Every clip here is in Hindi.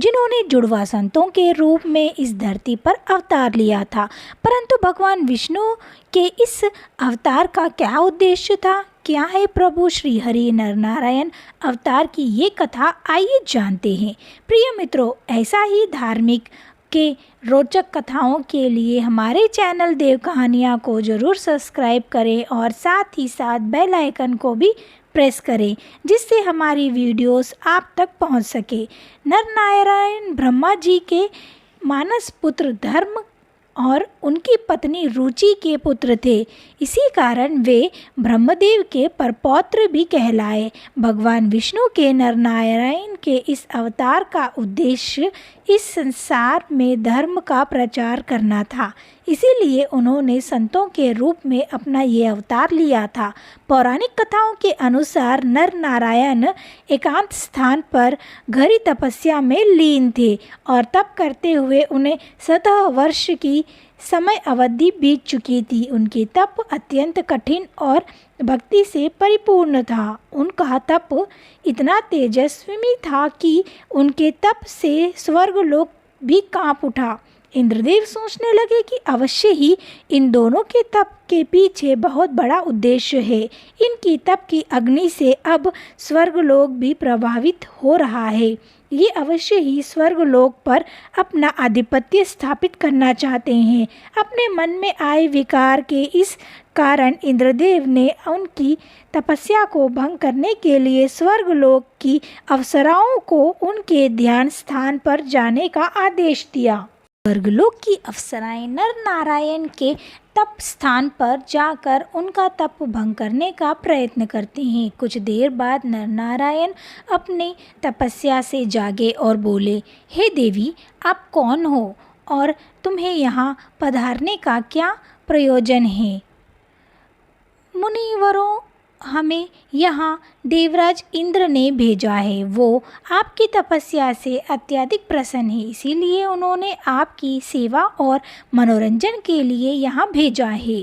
जिन्होंने जुड़वा संतों के रूप में इस धरती पर अवतार लिया था। परंतु भगवान विष्णु के इस अवतार का क्या उद्देश्य था? क्या है प्रभु श्री हरि नर नारायण अवतार की ये कथा? आइए जानते हैं। प्रिय मित्रों, ऐसा ही धार्मिक के रोचक कथाओं के लिए हमारे चैनल देव कहानियाँ को ज़रूर सब्सक्राइब करें और साथ ही साथ बेल आइकन को भी प्रेस करें, जिससे हमारी वीडियोस आप तक पहुंच सके। नर नारायण ब्रह्मा जी के मानस पुत्र धर्म और उनकी पत्नी रुचि के पुत्र थे। इसी कारण वे ब्रह्मदेव के परपौत्र भी कहलाए। भगवान विष्णु के नर नारायण के इस अवतार का उद्देश्य इस संसार में धर्म का प्रचार करना था। इसीलिए उन्होंने संतों के रूप में अपना ये अवतार लिया था। पौराणिक कथाओं के अनुसार नर नारायण एकांत स्थान पर गहरी तपस्या में लीन थे और तप करते हुए उन्हें 100 वर्ष की समय अवधि बीत चुकी थी। उनकी तप अत्यंत कठिन और भक्ति से परिपूर्ण था। उनका तप इतना तेजस्वी था कि उनके तप से स्वर्गलोक भी कांप उठा। इंद्रदेव सोचने लगे कि अवश्य ही इन दोनों के तप के पीछे बहुत बड़ा उद्देश्य है। इनकी तप की अग्नि से अब स्वर्गलोक भी प्रभावित हो रहा है। ये अवश्य ही स्वर्गलोक पर अपना आधिपत्य स्थापित करना चाहते हैं। अपने मन में आए विकार के इस कारण इंद्रदेव ने उनकी तपस्या को भंग करने के लिए स्वर्गलोक की अप्सराओं को उनके ध्यान स्थान पर जाने का आदेश दिया। स्वर्गलोक की अप्सराएं नर नारायण के तप स्थान पर जाकर उनका तप भंग करने का प्रयत्न करते हैं। कुछ देर बाद नर नारायण अपने तपस्या से जागे और बोले, हे देवी, आप कौन हो और तुम्हें यहाँ पधारने का क्या प्रयोजन है? मुनिवरों, हमें यहाँ देवराज इंद्र ने भेजा है। वो आपकी तपस्या से अत्यधिक प्रसन्न है, इसीलिए उन्होंने आपकी सेवा और मनोरंजन के लिए यहाँ भेजा है।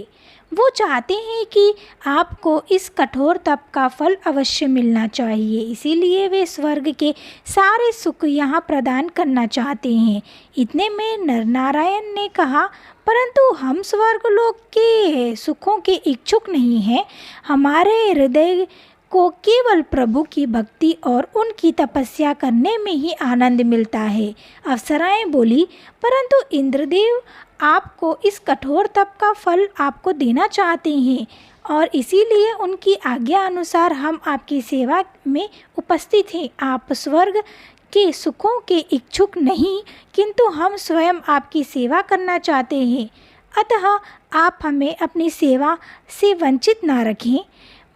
वो चाहते हैं कि आपको इस कठोर तप का फल अवश्य मिलना चाहिए, इसीलिए वे स्वर्ग के सारे सुख यहाँ प्रदान करना चाहते हैं। इतने में नर नारायण ने कहा, परंतु हम स्वर्गलोक के सुखों के इच्छुक नहीं हैं। हमारे हृदय को केवल प्रभु की भक्ति और उनकी तपस्या करने में ही आनंद मिलता है। अप्सराएं बोली, परंतु इंद्रदेव आपको इस कठोर तप का फल आपको देना चाहते हैं और इसीलिए उनकी आज्ञा अनुसार हम आपकी सेवा में उपस्थित हैं। आप स्वर्ग के सुखों के इच्छुक नहीं, किंतु हम स्वयं आपकी सेवा करना चाहते हैं। अतः आप हमें अपनी सेवा से वंचित ना रखें।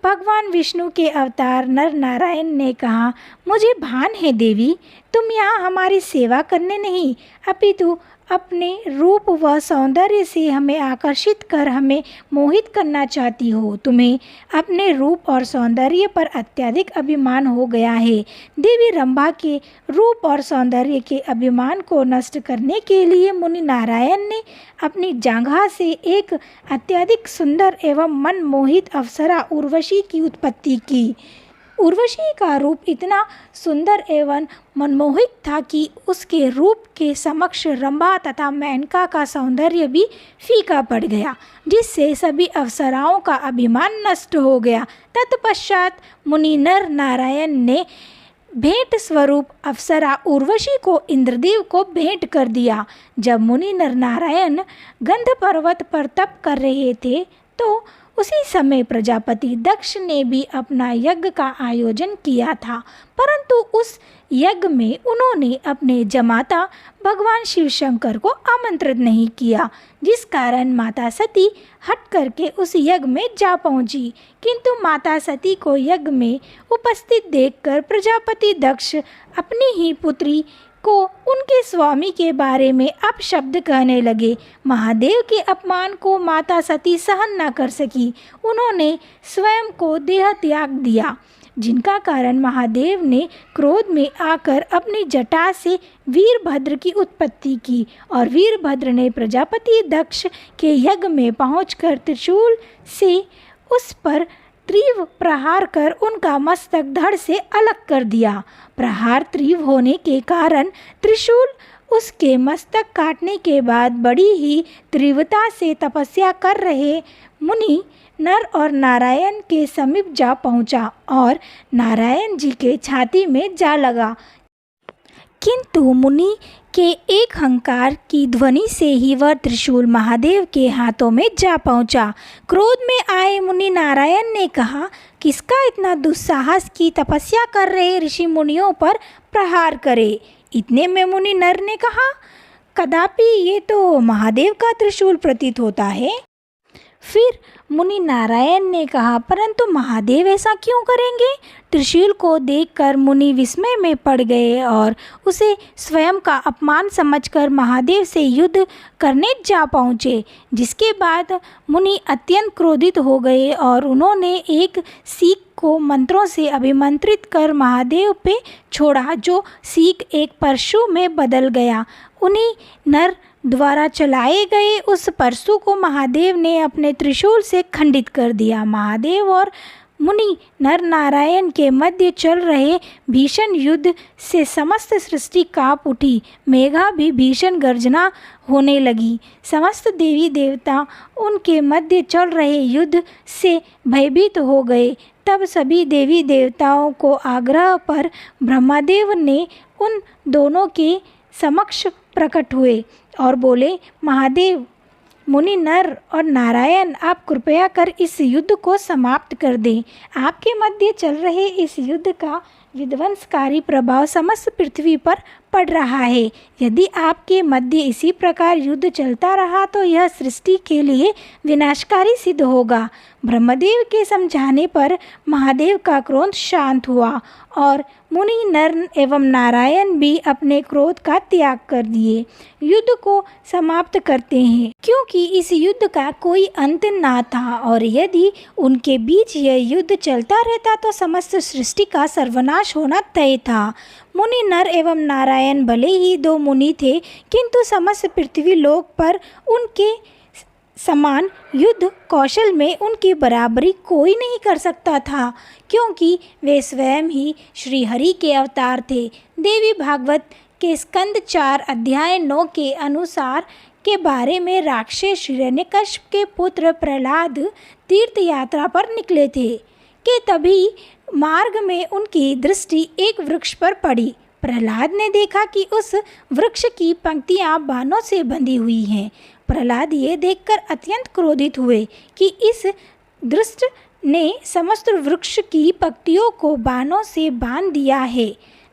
भगवान विष्णु के अवतार नर नारायण ने कहा, मुझे भान है देवी, तुम यहाँ हमारी सेवा करने नहीं, अपितु अपने रूप व सौंदर्य से हमें आकर्षित कर हमें मोहित करना चाहती हो। तुम्हें अपने रूप और सौंदर्य पर अत्यधिक अभिमान हो गया है। देवी रंभा के रूप और सौंदर्य के अभिमान को नष्ट करने के लिए मुनि नारायण ने अपनी जांघा से एक अत्यधिक सुंदर एवं मनमोहित अप्सरा उर्वशी की उत्पत्ति की। उर्वशी का रूप इतना सुंदर एवं मनमोहक था कि उसके रूप के समक्ष रंभा तथा मेनका का सौंदर्य भी फीका पड़ गया, जिससे सभी अप्सराओं का अभिमान नष्ट हो गया। तत्पश्चात मुनि नर नारायण ने भेंट स्वरूप अप्सरा उर्वशी को इंद्रदेव को भेंट कर दिया। जब मुनि नर नारायण गंध पर्वत पर तप कर रहे थे तो उसी समय प्रजापति दक्ष ने भी अपना यज्ञ का आयोजन किया था, परंतु उस यज्ञ में उन्होंने अपने जमाता भगवान शिव शंकर को आमंत्रित नहीं किया, जिस कारण माता सती हट करके उस यज्ञ में जा पहुंची। किंतु माता सती को यज्ञ में उपस्थित देखकर प्रजापति दक्ष अपनी ही पुत्री को उनके स्वामी के बारे में अपशब्द कहने लगे। महादेव के अपमान को माता सती सहन न कर सकी। उन्होंने स्वयं को देह त्याग दिया, जिनका कारण महादेव ने क्रोध में आकर अपनी जटा से वीरभद्र की उत्पत्ति की और वीरभद्र ने प्रजापति दक्ष के यज्ञ में पहुंचकर त्रिशूल से उस पर तीव्र प्रहार कर उनका मस्तक धड़ से अलग कर दिया। प्रहार तीव्र होने के कारण त्रिशूल उसके मस्तक काटने के बाद बड़ी ही तीव्रता से तपस्या कर रहे मुनि नर और नारायण के समीप जा पहुंचा और नारायण जी के छाती में जा लगा। किंतु मुनि के एक हंकार की ध्वनि से ही वह त्रिशूल महादेव के हाथों में जा पहुंचा। क्रोध में आए मुनि नारायण ने कहा, किसका इतना दुस्साहस की तपस्या कर रहे ऋषि मुनियों पर प्रहार करे। इतने में मुनि नर ने कहा, कदापि ये तो महादेव का त्रिशूल प्रतीत होता है। फिर मुनि नारायण ने कहा, परंतु महादेव ऐसा क्यों करेंगे। त्रिशूल को देखकर मुनि विस्मय में पड़ गए और उसे स्वयं का अपमान समझकर महादेव से युद्ध करने जा पहुँचे। जिसके बाद मुनि अत्यंत क्रोधित हो गए और उन्होंने एक सीख को मंत्रों से अभिमंत्रित कर महादेव पे छोड़ा, जो सीख एक परशु में बदल गया। उन्हीं नर द्वारा चलाए गए उस परशु को महादेव ने अपने त्रिशूल से खंडित कर दिया। महादेव और मुनि नर नारायण के मध्य चल रहे भीषण युद्ध से समस्त सृष्टि कांप उठी। मेघा भी भीषण गर्जना होने लगी। समस्त देवी देवता उनके मध्य चल रहे युद्ध से भयभीत हो गए। तब सभी देवी देवताओं को आग्रह पर ब्रह्मदेव ने उन दोनों के समक्ष प्रकट हुए और बोले, महादेव, मुनि नर और नारायण, आप कृपया कर इस युद्ध को समाप्त कर दें। आपके मध्य चल रहे इस युद्ध का विध्वंसकारी प्रभाव समस्त पृथ्वी पर पड़ रहा है। यदि आपके मध्य इसी प्रकार युद्ध चलता रहा तो यह सृष्टि के लिए विनाशकारी सिद्ध होगा। ब्रह्मदेव के समझाने पर महादेव का क्रोध शांत हुआ और मुनि नर एवं नारायण भी अपने क्रोध का त्याग कर दिए। युद्ध को समाप्त करते हैं, क्योंकि इस युद्ध का कोई अंत ना था और यदि उनके बीच यह युद्ध चलता रहता तो समस्त सृष्टि का सर्वनाश होना तय था। मुनि नर एवं नारायण भले ही दो मुनि थे, किंतु समस्त पृथ्वी लोक पर उनके समान युद्ध कौशल में उनकी बराबरी कोई नहीं कर सकता था, क्योंकि वे स्वयं ही श्री हरि के अवतार थे। देवी भागवत के स्कंद 4 अध्याय 9 के अनुसार के बारे में राक्षस हिरण्यकश्यप के पुत्र प्रहलाद तीर्थ यात्रा पर निकले थे कि तभी मार्ग में उनकी दृष्टि एक वृक्ष पर पड़ी। प्रहलाद ने देखा कि उस वृक्ष की पंक्तियां बाणों से बंधी हुई हैं। प्रहलाद ये देखकर अत्यंत क्रोधित हुए कि इस दुष्ट ने समस्त वृक्ष की पंक्तियों को बाणों से बांध दिया है।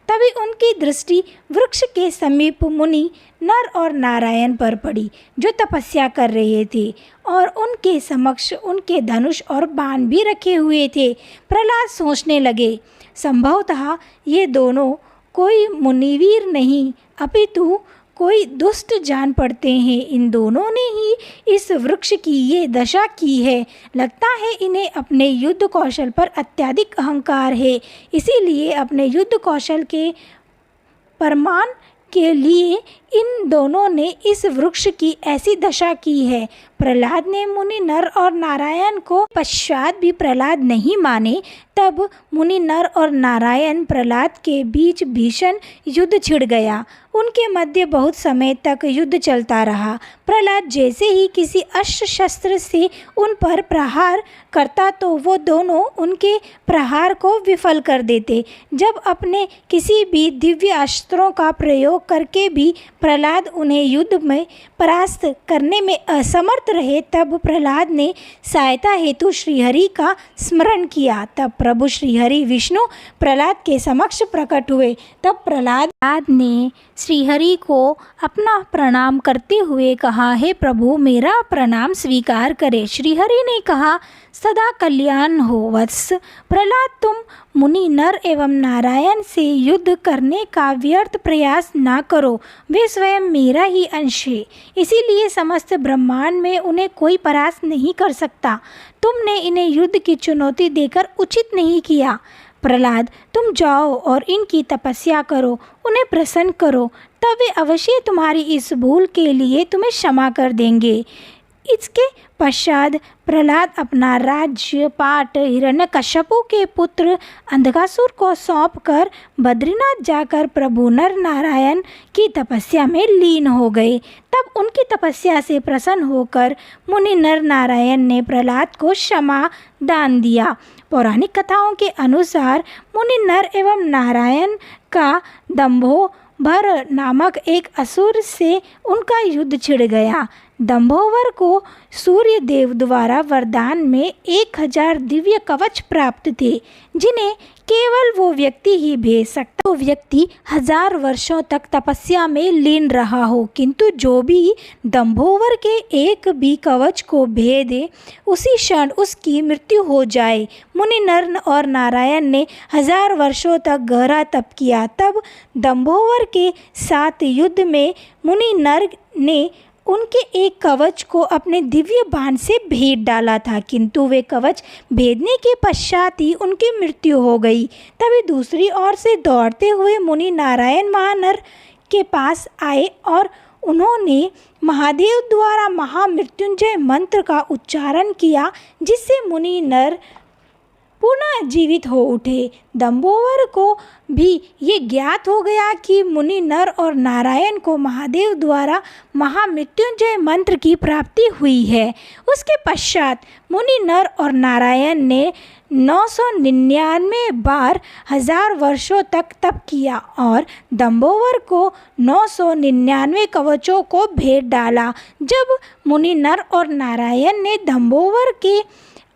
तभी उनकी दृष्टि वृक्ष के समीप मुनि नर और नारायण पर पड़ी, जो तपस्या कर रहे थे और उनके समक्ष उनके धनुष और बाण भी रखे हुए थे। प्रहलाद सोचने लगे, संभवतः ये दोनों कोई मुनिवीर नहीं अपितु कोई दुष्ट जान पड़ते हैं। इन दोनों ने ही इस वृक्ष की ये दशा की है। लगता है इन्हें अपने युद्ध कौशल पर अत्यधिक अहंकार है, इसीलिए अपने युद्ध कौशल के प्रमाण के लिए इन दोनों ने इस वृक्ष की ऐसी दशा की है। प्रहलाद ने मुनि नर और नारायण को पश्चात भी प्रहलाद नहीं माने। तब मुनि नर और नारायण प्रहलाद के बीच भीषण युद्ध छिड़ गया। उनके मध्य बहुत समय तक युद्ध चलता रहा। प्रहलाद जैसे ही किसी अस्त्र शस्त्र से उन पर प्रहार करता तो वो दोनों उनके प्रहार को विफल कर देते। जब अपने किसी भी दिव्य अस्त्रों का प्रयोग करके भी प्रहलाद उन्हें युद्ध में परास्त करने में असमर्थ रहे, तब प्रहलाद ने सहायता हेतु श्रीहरि का स्मरण किया। तब प्रभु श्रीहरि विष्णु प्रहलाद के समक्ष प्रकट हुए। तब प्रहलाद ने श्रीहरि को अपना प्रणाम करते हुए कहा, हे प्रभु, मेरा प्रणाम स्वीकार करें। श्रीहरि ने कहा, सदा कल्याण हो वत्स। प्रहलाद, तुम मुनि नर एवं नारायण से युद्ध करने का व्यर्थ प्रयास ना करो। वे स्वयं मेरा ही अंश है, इसीलिए समस्त ब्रह्मांड में उन्हें कोई परास्त नहीं कर सकता। तुमने इन्हें युद्ध की चुनौती देकर उचित नहीं किया। प्रहलाद, तुम जाओ और इनकी तपस्या करो, उन्हें प्रसन्न करो, तब वे अवश्य तुम्हारी इस भूल के लिए तुम्हें क्षमा कर देंगे। इसके पश्चात प्रहलाद अपना राज्यपाट हिरण्यकश्यपु के पुत्र अंधकासुर को सौंपकर बद्रीनाथ जाकर प्रभु नर नारायण की तपस्या में लीन हो गए। तब उनकी तपस्या से प्रसन्न होकर मुनि नर नारायण ने प्रहलाद को क्षमा दान दिया। पौराणिक कथाओं के अनुसार मुनि नर एवं नारायण का दंभोदर नामक एक असुर से उनका युद्ध छिड़ गया। दंभोदर को सूर्य देव द्वारा वरदान में 1000 दिव्य कवच प्राप्त थे, जिन्हें केवल वो व्यक्ति ही भेज सकता। वो व्यक्ति 1000 वर्षों तक तपस्या में लीन रहा हो, किंतु जो भी दंभोदर के एक भी कवच को भेदे उसी क्षण उसकी मृत्यु हो जाए। मुनि नर और नारायण ने 1000 वर्षों तक गहरा तप किया। तब दंभोदर के साथ युद्ध में मुनि नर ने उनके एक कवच को अपने दिव्य बाण से भेद डाला था, किंतु वे कवच भेदने के पश्चात ही उनकी मृत्यु हो गई। तभी दूसरी ओर से दौड़ते हुए मुनि नारायण महानर के पास आए और उन्होंने महादेव द्वारा महामृत्युंजय मंत्र का उच्चारण किया, जिससे मुनि नर पुनः जीवित हो उठे। दंभोदर को भी ये ज्ञात हो गया कि मुनि नर और नारायण को महादेव द्वारा महामृत्युंजय मंत्र की प्राप्ति हुई है। उसके पश्चात मुनि नर और नारायण ने 999 बार 1000 वर्षों तक तप किया और दंभोदर को 999 कवचों को भेद डाला। जब मुनि नर और नारायण ने दंभोदर के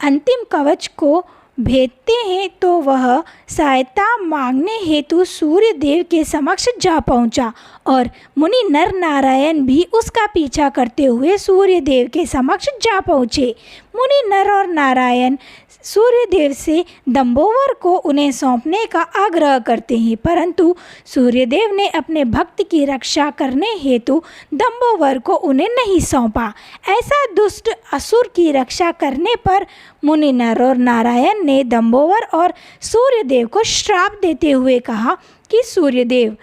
अंतिम कवच को भेदते हैं तो वह सहायता मांगने हेतु सूर्य देव के समक्ष जा पहुंचा और मुनि नर नारायण भी उसका पीछा करते हुए सूर्य देव के समक्ष जा पहुँचे। मुनि नर और नारायण सूर्य देव से दंभोदर को उन्हें सौंपने का आग्रह करते हैं, परंतु सूर्य देव ने अपने भक्त की रक्षा करने हेतु दंभोदर को उन्हें नहीं सौंपा। ऐसा दुष्ट असुर की रक्षा करने पर मुनि नर और नारायण ने दंभोदर और सूर्यदेव को श्राप देते हुए कहा कि सूर्यदेव,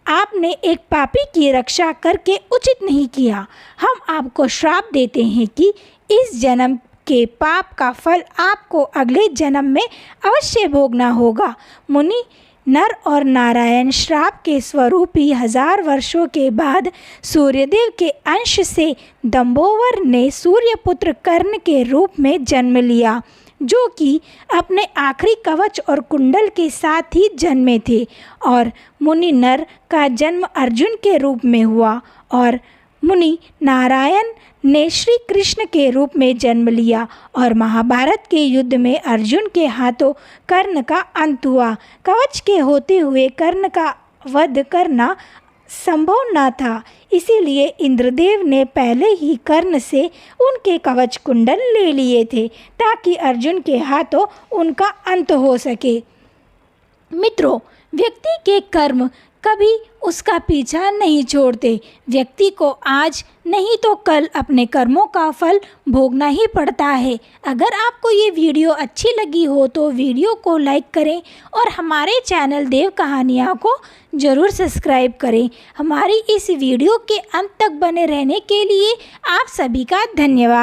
आपने एक पापी की रक्षा करके उचित नहीं किया। हम आपको श्राप देते हैं कि इस जन्म के पाप का फल आपको अगले जन्म में अवश्य भोगना होगा। मुनि नर और नारायण श्राप के स्वरूप ही 1000 वर्षों के बाद सूर्यदेव के अंश से दंभोदर ने सूर्यपुत्र कर्ण के रूप में जन्म लिया, जो कि अपने आखिरी कवच और कुंडल के साथ ही जन्मे थे। और मुनि नर का जन्म अर्जुन के रूप में हुआ और मुनि नारायण ने श्री कृष्ण के रूप में जन्म लिया और महाभारत के युद्ध में अर्जुन के हाथों कर्ण का अंत हुआ। कवच के होते हुए कर्ण का वध करना संभव न था, इसीलिए इंद्रदेव ने पहले ही कर्ण से उनके कवच कुंडल ले लिए थे ताकि अर्जुन के हाथों उनका अंत हो सके। मित्रों, व्यक्ति के कर्म कभी उसका पीछा नहीं छोड़ते। व्यक्ति को आज नहीं तो कल अपने कर्मों का फल भोगना ही पड़ता है। अगर आपको ये वीडियो अच्छी लगी हो तो वीडियो को लाइक करें और हमारे चैनल देव कहानियाँ को ज़रूर सब्सक्राइब करें। हमारी इस वीडियो के अंत तक बने रहने के लिए आप सभी का धन्यवाद।